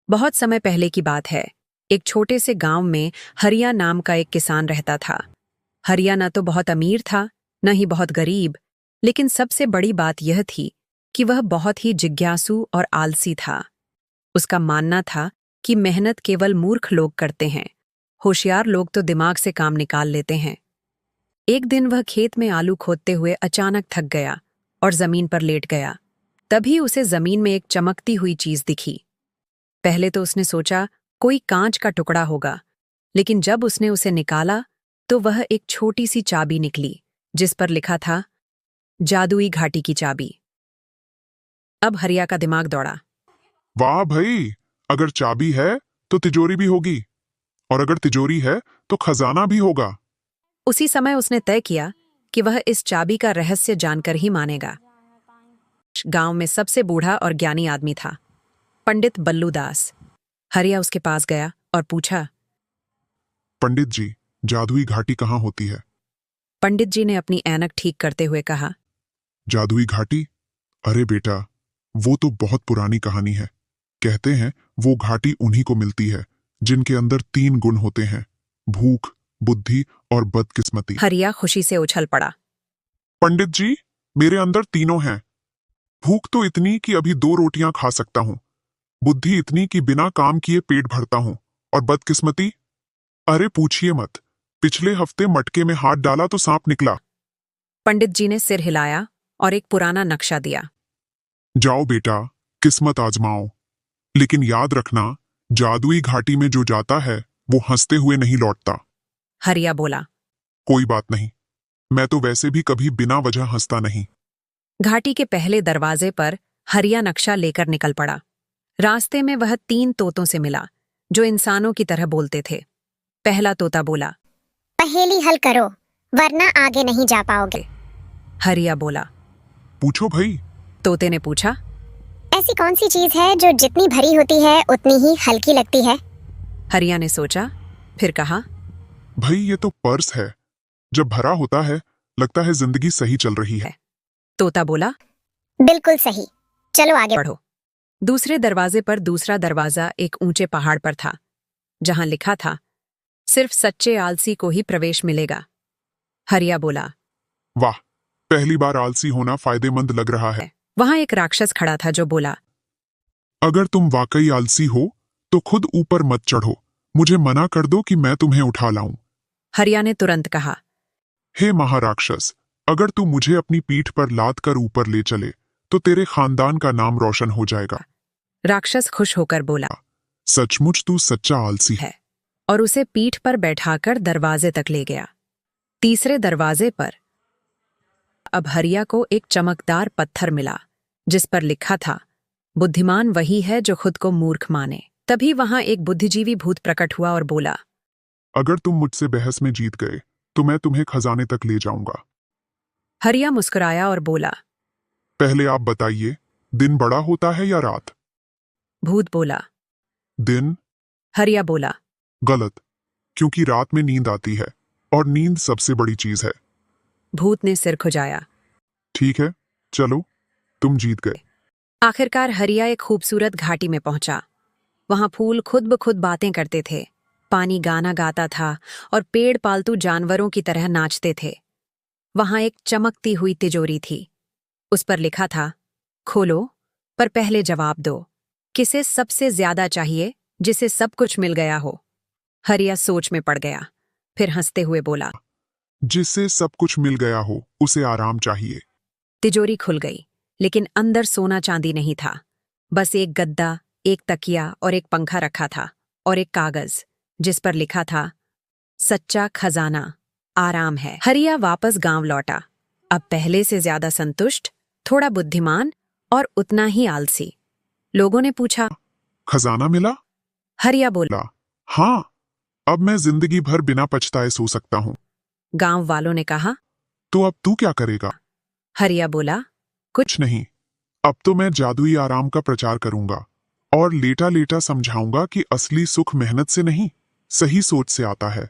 बहुत समय पहले की बात है। एक छोटे से गांव में हरिया नाम का एक किसान रहता था। हरिया न तो बहुत अमीर था, न ही बहुत गरीब, लेकिन सबसे बड़ी बात यह थी कि वह बहुत ही जिज्ञासु और आलसी था। उसका मानना था कि मेहनत केवल मूर्ख लोग करते हैं, होशियार लोग तो दिमाग से काम निकाल लेते हैं। एक दिन वह खेत में आलू खोदते हुए अचानक थक गया और जमीन पर लेट गया। तभी उसे जमीन में एक चमकती हुई चीज दिखी। पहले तो उसने सोचा कोई कांच का टुकड़ा होगा, लेकिन जब उसने उसे निकाला तो वह एक छोटी सी चाबी निकली, जिस पर लिखा था जादुई घाटी की चाबी। अब हरिया का दिमाग दौड़ा। वाह भाई, अगर चाबी है तो तिजोरी भी होगी, और अगर तिजोरी है तो खजाना भी होगा। उसी समय उसने तय किया कि वह इस चाबी का रहस्य जानकर ही मानेगा। गांव में सबसे बूढ़ा और ज्ञानी आदमी था, पंडित बल्लू दास। हरिया उसके पास गया और पूछा, पंडित जी, जादुई घाटी कहाँ होती है? पंडित जी ने अपनी ऐनक ठीक करते हुए कहा, जादुई घाटी? अरे बेटा, वो तो बहुत पुरानी कहानी है। कहते हैं वो घाटी उन्हीं को मिलती है जिनके अंदर 3 गुण होते हैं: भूख, बुद्धि और बदकिस्मती। हरिया खुशी से उछल पड़ा। पंडित जी, मेरे अंदर तीनों हैं। भूख तो इतनी कि अभी 2 रोटियां खा सकता हूँ, बुद्धि इतनी कि बिना काम किए पेट भरता हूँ, और बदकिस्मती? अरे पूछिए मत, पिछले हफ्ते मटके में हाथ डाला तो सांप निकला। पंडित जी ने सिर हिलाया और एक पुराना नक्शा दिया। जाओ बेटा, किस्मत आजमाओ, लेकिन याद रखना, जादुई घाटी में जो जाता है वो हंसते हुए नहीं लौटता। हरिया बोला, कोई बात नहीं, मैं तो वैसे भी कभी बिना वजह हंसता नहीं। घाटी के पहले दरवाजे पर हरिया नक्शा लेकर निकल पड़ा। रास्ते में वह 3 तोतों से मिला जो इंसानों की तरह बोलते थे। पहला तोता बोला, पहेली हल करो वरना आगे नहीं जा पाओगे। हरिया बोला। पूछो भाई। तोते ने पूछा, ऐसी कौन सी चीज है जो जितनी भरी होती है उतनी ही हल्की लगती है? हरिया ने सोचा, फिर कहा, भाई ये तो पर्स है, जब भरा होता है लगता है जिंदगी सही चल रही है। तोता बोला, बिल्कुल सही, चलो आगे बढ़ो। दूसरे दरवाजे पर दूसरा दरवाजा एक ऊंचे पहाड़ पर था, जहां लिखा था, सिर्फ सच्चे आलसी को ही प्रवेश मिलेगा। हरिया बोला, वाह, पहली बार आलसी होना फायदेमंद लग रहा है। वहां एक राक्षस खड़ा था जो बोला, अगर तुम वाकई आलसी हो तो खुद ऊपर मत चढ़ो, मुझे मना कर दो कि मैं तुम्हें उठा लाऊं। हरिया ने तुरंत कहा, हे महाराक्षस, अगर तू मुझे अपनी पीठ पर लाद कर ऊपर ले चले तो तेरे खानदान का नाम रोशन हो जाएगा। राक्षस खुश होकर बोला, सचमुच तू सच्चा आलसी है। और उसे पीठ पर बैठाकर दरवाजे तक ले गया। तीसरे दरवाजे पर अब हरिया को एक चमकदार पत्थर मिला, जिस पर लिखा था, बुद्धिमान वही है जो खुद को मूर्ख माने। तभी वहां एक बुद्धिजीवी भूत प्रकट हुआ और बोला, अगर तुम मुझसे बहस में जीत गए तो मैं तुम्हें खजाने तक ले जाऊंगा। हरिया मुस्कुराया और बोला, पहले आप बताइए, दिन बड़ा होता है या रात? भूत बोला। दिन? हरिया बोला, गलत, क्योंकि रात में नींद आती है और नींद सबसे बड़ी चीज है। भूत ने सिर खुजाया। ठीक है, चलो, तुम जीत गए। आखिरकार हरिया एक खूबसूरत घाटी में पहुंचा। वहां फूल खुद ब खुद बातें करते थे, पानी गाना गाता था और पेड़ पालतू जानवरों की तरह नाचते थे। वहां एक चमकती हुई तिजोरी थी। उस पर लिखा था, खोलो, पर पहले जवाब दो, किसे सबसे ज्यादा चाहिए जिसे सब कुछ मिल गया हो? हरिया सोच में पड़ गया, फिर हंसते हुए बोला, जिससे सब कुछ मिल गया हो उसे आराम चाहिए। तिजोरी खुल गई, लेकिन अंदर सोना चांदी नहीं था। बस एक गद्दा, एक तकिया और एक पंखा रखा था, और एक कागज जिस पर लिखा था, सच्चा खजाना आराम है। हरिया वापस गांव लौटा, अब पहले से ज्यादा संतुष्ट, थोड़ा बुद्धिमान और उतना ही आलसी। लोगों ने पूछा, खजाना मिला? हरिया बोला, हाँ, अब मैं जिंदगी भर बिना पछताए सो सकता हूँ। गांव वालों ने कहा, तो अब तू क्या करेगा? हरिया बोला, कुछ नहीं, अब तो मैं जादुई आराम का प्रचार करूंगा और लेटा लेटा समझाऊंगा कि असली सुख मेहनत से नहीं, सही सोच से आता है।